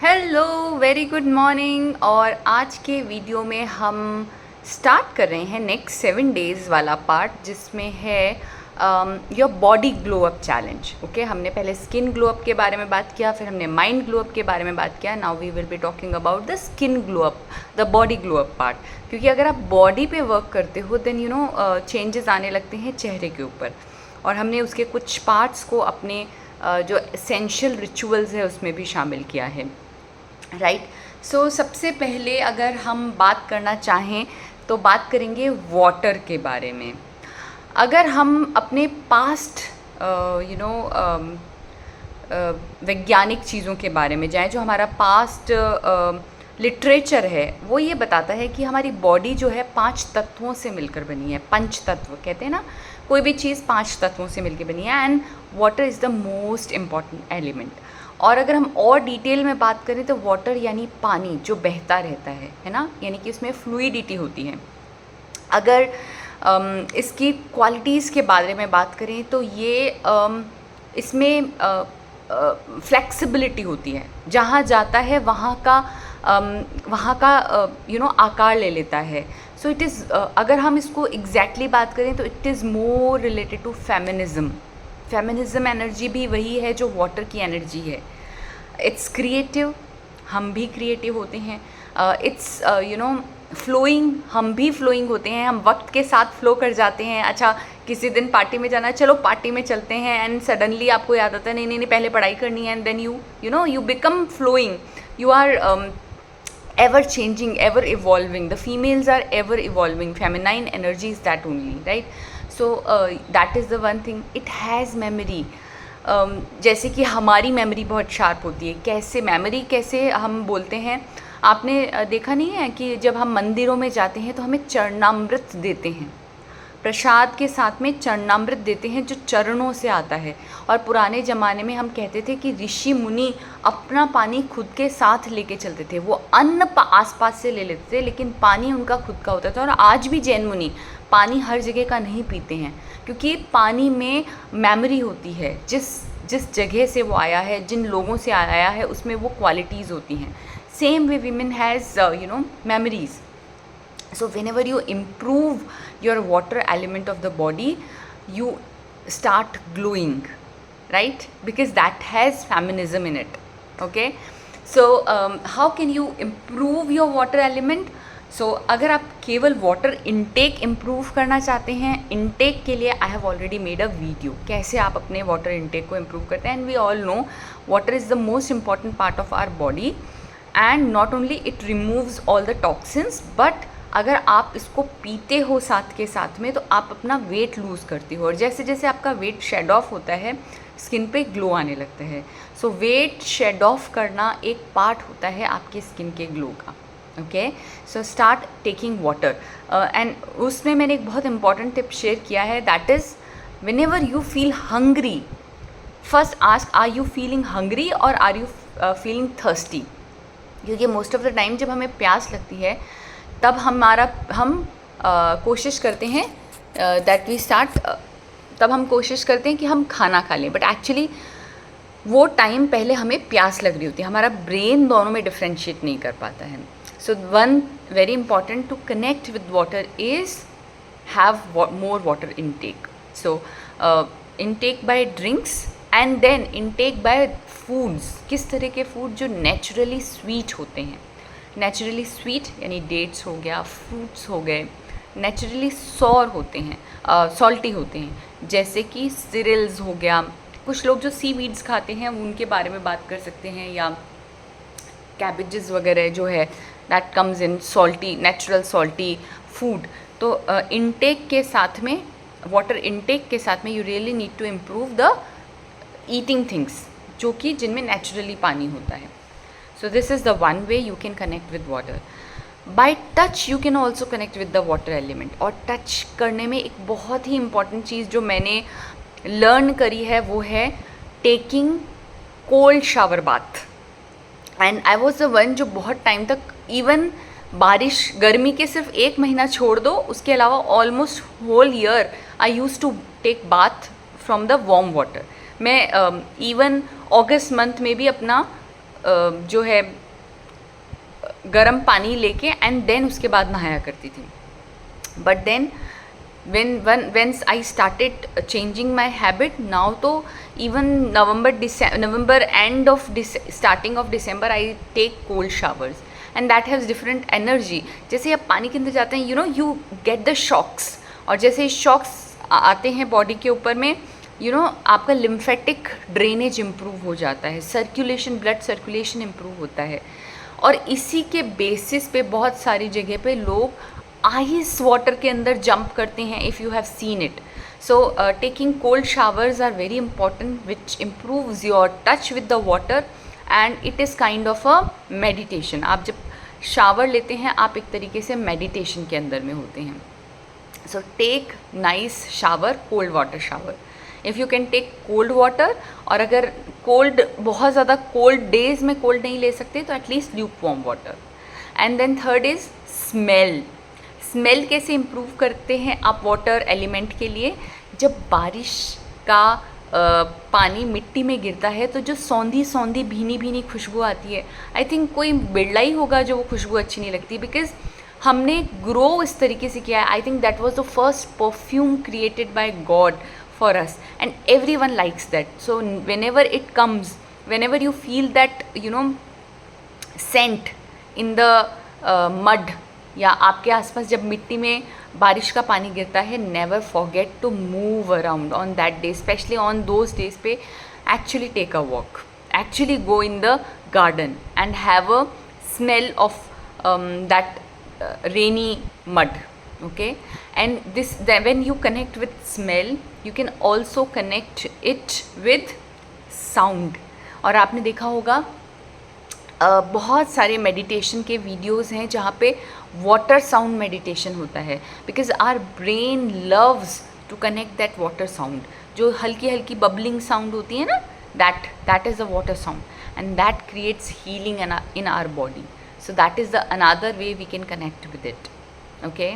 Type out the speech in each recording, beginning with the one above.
Hello, very good morning. और आज के वीडियो में हम स्टार्ट कर रहे हैं नेक्स्ट 7 डेज़ वाला पार्ट, जिसमें है your body glow up challenge. Okay, हमने पहले स्किन ग्लो अप के बारे में बात किया, फिर हमने माइंड ग्लो अप के बारे में बात किया। Now we will be talking about the skin glow up, the body glow up part. क्योंकि अगर आप बॉडी पे वर्क करते हो देन चेंजेस आने लगते हैं चेहरे के ऊपर। और हमने उसके कुछ पार्ट्स को अपने जो एसेंशियल रिचुअल्स है उसमें भी शामिल किया है, राइट। सो सबसे पहले अगर हम बात करना चाहें तो बात करेंगे वाटर के बारे में। अगर हम अपने पास्ट वैज्ञानिक चीज़ों के बारे में जाएं, जो हमारा पास्ट लिटरेचर है वो ये बताता है कि हमारी बॉडी जो है 5 तत्वों से मिलकर बनी है। पंच तत्व कहते हैं ना, कोई भी चीज़ 5 तत्वों से मिलकर बनी है, and water is the most important element. और अगर हम और डिटेल में बात करें तो वाटर यानी पानी जो बहता रहता है ना, यानी कि उसमें फ्लूइडिटी होती है। अगर इसकी क्वालिटीज़ के बारे में बात करें तो ये इसमें फ्लेक्सिबिलिटी होती है। जहाँ जाता है वहाँ का आकार ले लेता है। सो इट इज़ अगर हम इसको एग्जैक्टली बात करें तो it is more related to feminism. Feminism energy भी वही है जो वाटर की एनर्जी है। इट्स क्रिएटिव, हम भी क्रिएटिव होते हैं। इट्स फ्लोइंग, हम भी फ्लोइंग होते हैं। हम वक्त के साथ फ्लो कर जाते हैं। अच्छा, किसी दिन पार्टी में जाना है, चलो पार्टी में चलते हैं, एंड सडनली आपको याद आता है नहीं नहीं नहीं पहले पढ़ाई करनी है, and then you become flowing. You are ever changing, ever evolving. The females are ever evolving. Feminine energy is that only, right? So that is the one thing. It has memory. जैसे कि हमारी memory बहुत sharp होती है। कैसे memory, कैसे हम बोलते हैं, आपने देखा नहीं है कि जब हम मंदिरों में जाते हैं तो हमें चरणामृत देते हैं, प्रसाद के साथ में चरणामृत देते हैं जो चरणों से आता है। और पुराने ज़माने में हम कहते थे कि ऋषि मुनि अपना पानी खुद के साथ लेके चलते थे। वो अन्न आसपास से ले लेते थे, लेकिन पानी उनका खुद का होता था। और आज भी जैन मुनि पानी हर जगह का नहीं पीते हैं, क्योंकि पानी में मेमोरी होती है। जिस जगह से वो आया है, जिन लोगों से आया है, उसमें वो क्वालिटीज़ होती हैं। Same way women has memories. So whenever you improve your water element of the body, you start glowing, right? Because that has feminism in it. Okay, so how can you improve your water element? So अगर आप केवल water intake improve करना चाहते हैं, intake के लिए I have already made a video कैसे आप अपने वाटर इनटेक को इम्प्रूव करते हैं। And we all know water is the most important part of our body, and not only it removes all the toxins, but अगर आप इसको पीते हो साथ के साथ में तो आप अपना वेट लूज़ करते हो। और जैसे जैसे आपका वेट शेड ऑफ होता है, स्किन पे ग्लो आने लगता है। सो वेट शेड ऑफ करना एक पार्ट होता है आपके स्किन के ग्लो का। Okay, so start taking water. And उसमें मैंने एक बहुत इंपॉर्टेंट टिप शेयर किया है, that is whenever you feel hungry, first ask are you feeling hungry और आर यू फीलिंग थर्स्टी। क्योंकि मोस्ट ऑफ द टाइम जब हमें प्यास लगती है तब हम कोशिश करते हैं तब हम कोशिश करते हैं कि हम खाना खा लें, बट एक्चुअली वो टाइम पहले हमें प्यास लग रही होती है। हमारा ब्रेन दोनों में डिफ्रेंशिएट नहीं कर पाता है। So one very important to connect with water is have more water intake. So intake by drinks and then intake by foods. किस तरह के फूड? जो नेचुरली स्वीट होते हैं। नेचुरली स्वीट यानी डेट्स हो गया, फ्रूट्स हो गए। नेचुरली सॉर होते हैं, सॉल्टी होते हैं, जैसे कि सीरियल्स हो गया। कुछ लोग जो सी वीड्स खाते हैं उनके बारे में बात कर सकते हैं, या कैबेजेस वगैरह जो है that comes in salty, natural salty food. तो इनटेक के साथ में, वाटर इनटेक के साथ में you really need to improve the eating things जो कि जिनमें नेचुरली पानी होता है। So this is the one way you can connect with water. By touch you can also connect with the water element. और touch करने में एक बहुत ही important चीज़ जो मैंने learn करी है वो है taking cold shower bath. And I was the one जो बहुत टाइम तक, even बारिश गर्मी के सिर्फ 1 महीना छोड़ दो, उसके अलावा almost whole year I use to take bath from the warm water. मैं इवन अगस्त मंथ में भी अपना जो है गर्म पानी लेके एंड देन उसके बाद नहाया करती थी. But then when I started changing my habit, now तो even November end of starting of December I take cold showers and that has different energy. जैसे आप पानी के अंदर जाते हैं, you get the shocks, और जैसे शॉक्स आते हैं बॉडी के ऊपर में, आपका लिम्फेटिक ड्रेनेज इम्प्रूव हो जाता है, सर्कुलेशन, ब्लड सर्कुलेशन इम्प्रूव होता है. और इसी के बेसिस पे बहुत सारी जगह पे लोग आइस वाटर के अंदर जंप करते हैं, if you have seen it. So taking cold showers are very important, which improves your touch with the water and it is kind of a meditation. आप जब शावर लेते हैं आप एक तरीके से मेडिटेशन के अंदर में होते हैं. So take nice shower, cold water shower. If you can take cold water, और अगर कोल्ड बहुत ज़्यादा कोल्ड डेज में कोल्ड नहीं ले सकते तो at least lukewarm water. And then third is smell. Smell कैसे इम्प्रूव करते हैं आप वाटर एलिमेंट के लिए? जब बारिश का पानी मिट्टी में गिरता है तो जो सौंधी सौंधी भीनी भीनी खुशबू आती है, आई थिंक कोई बिरला ही होगा जो वो खुशबू अच्छी नहीं लगती, बिकॉज हमने ग्रो इस तरीके से किया है. I think that was the first perfume created by God for us and everyone likes that. So whenever it comes, whenever you feel that scent in the mud, या आपके आसपास जब मिट्टी में बारिश का पानी गिरता है, never forget to move around on that day, specially on those days पे. Actually take a walk, actually go in the garden and have a smell of that rainy mud. Okay, and this, when you connect with smell, you can also connect it with sound. और आपने देखा होगा बहुत सारे meditation के videos हैं जहाँ पे वाटर साउंड मेडिटेशन होता है, because our brain loves to connect that water sound. जो हल्की हल्की बबलिंग साउंड होती है ना, that is the water sound, and that creates healing in our body. So that is the another way we can connect with it. Okay,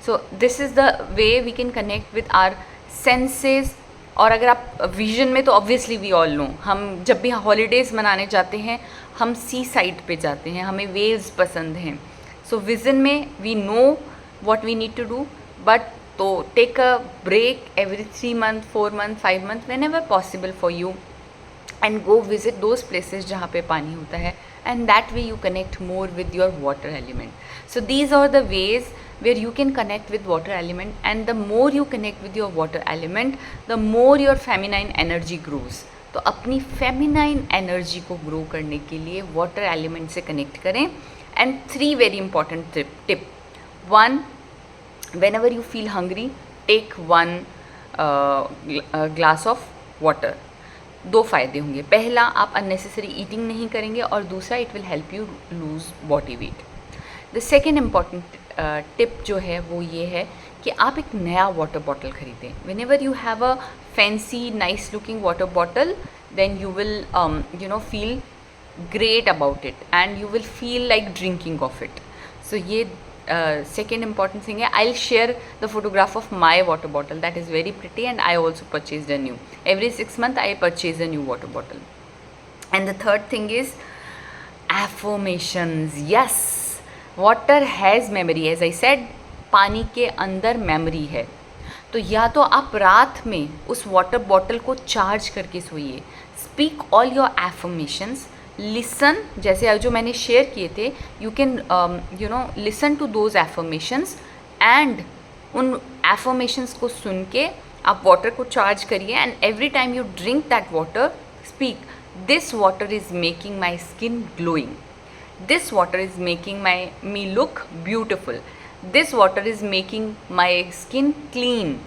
so this is the way we can connect with our senses. और अगर आप vision में, तो obviously we all no, हम जब भी holidays मनाने जाते हैं हम सी साइड पे जाते हैं, हमें वेव्स पसंद हैं. सो विजन में we know what we need to do, but तो take a break every 3 months, 4 months, 5 months, whenever possible for you, and go visit those places जहाँ पे पानी होता है, and that way you connect more with your water element. So these are the ways where you can connect with water element, and the more you connect with your water element, the more your feminine energy grows. तो अपनी feminine energy को grow करने के लिए water element से connect करें. And 3 very important tip. 1, whenever you feel hungry, take 1 glass of water. 2 फ़ायदे होंगे. पहला, आप अननेसेसरी ईटिंग नहीं करेंगे, और दूसरा, it will help you lose body weight. The second important tip जो है वो ये है कि आप एक नया वाटर बॉटल खरीदें. Whenever you have a fancy nice looking water bottle, then you will feel great about it, and you will feel like drinking of it. So ये second important thing है. I'll share the photograph of my water bottle that is very pretty, and I also purchased a new. Every 6 months I purchase a new water bottle. And the third thing is affirmations. Yes, water has memory. As I said, पानी के अंदर memory है. तो या तो आप रात में उस वाटर बॉटल को चार्ज करके सोइए. Speak all your affirmations. Listen, जैसे जो मैंने शेयर किए थे, you can listen to those affirmations, and उन एफर्मेशंस को सुन के आप वाटर को चार्ज करिए. And every time you drink that water, speak, this water is making my skin glowing, this water is making me look beautiful, this water is making my skin clean,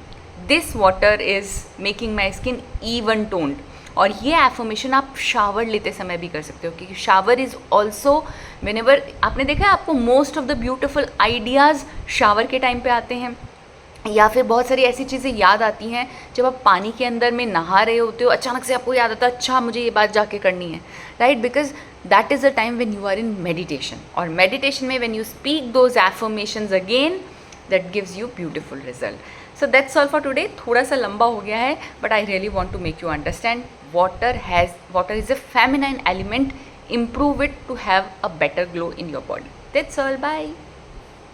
this water is making my skin even toned. और ये affirmation आप shower लेते समय भी कर सकते हो, क्योंकि शावर इज़ ऑल्सो, व्हेनेवर, आपने देखा है आपको most of the beautiful ideas shower के टाइम पे आते हैं, या फिर बहुत सारी ऐसी चीज़ें याद आती हैं जब आप पानी के अंदर में नहा रहे होते हो, अचानक से आपको याद आता है, अच्छा मुझे ये बात जाके करनी है, right, because that is the time when you are in meditation. और मेडिटेशन में when you speak those affirmations again, that gives you beautiful result. So that's all for today. थोड़ा सा लंबा हो गया है, but I really want to make you understand water is a feminine element improve it to have a better glow in your body. That's all. Bye.